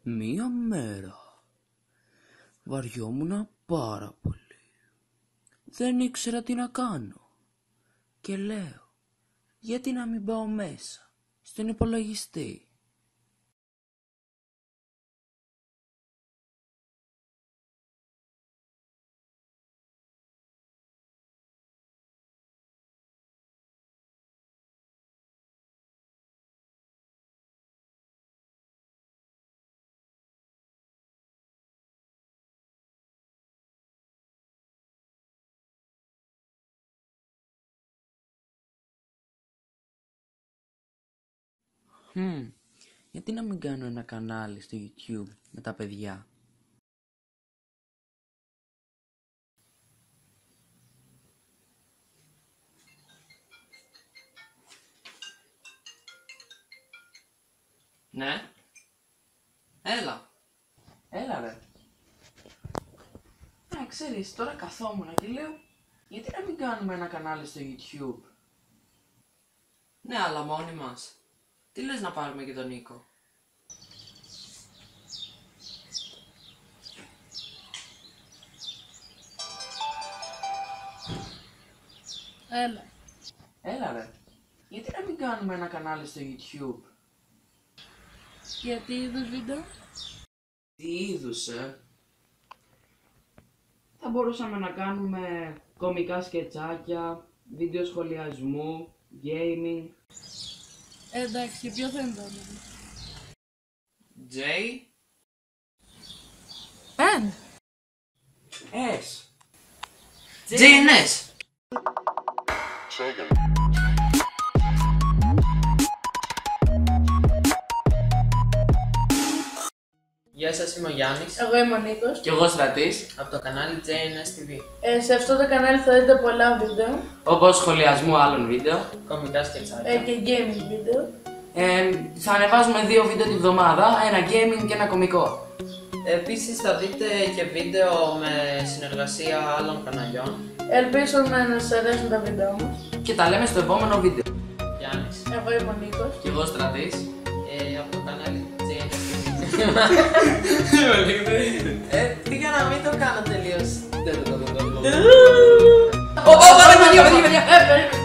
Μία μέρα βαριόμουν πάρα πολύ. Δεν ήξερα τι να κάνω. Και λέω, γιατί να μην πάω μέσα στον υπολογιστή. Γιατί να μην κάνω ένα κανάλι στο YouTube με τα παιδιά. Ναι. Έλα ρε. Ξέρεις, τώρα καθόμουν και λέω, γιατί να μην κάνουμε ένα κανάλι στο YouTube. Ναι, αλλά μόνοι μας. Τι λες να πάρουμε και τον Νίκο? Έλα ρε. Γιατί να μην κάνουμε ένα κανάλι στο YouTube? Για τι είδους βίντεο? Τι είδους, Θα μπορούσαμε να κάνουμε κωμικά σκετσάκια, βίντεο σχολιασμού, gaming. Εντάξει, ποιο θα είναι το όνομα? J. N. S. JNS. Γεια σας, είμαι ο Γιάννης. Εγώ είμαι ο Νίκος. Κι εγώ Στρατής. Από το κανάλι JNS TV. Σε αυτό το κανάλι θα δείτε πολλά βίντεο Όπως σχολιασμού άλλων βίντεο. Κωμικά σκετσάκια. και gaming βίντεο. Θα ανεβάζουμε 2 βίντεο τη βδομάδα, ένα gaming και ένα κωμικό. Επίσης θα δείτε και βίντεο με συνεργασία άλλων καναλιών. Ελπίζουμε να σας αρέσουν τα βίντεο μας. Και τα λέμε στο επόμενο βίντεο. Γιάννης. Εγώ είμαι ο Νίκος. Κι εγώ Στρατής. Από το κανάλι JNS TV. Τι για να μην το κάνω τελείως. Περίμενε.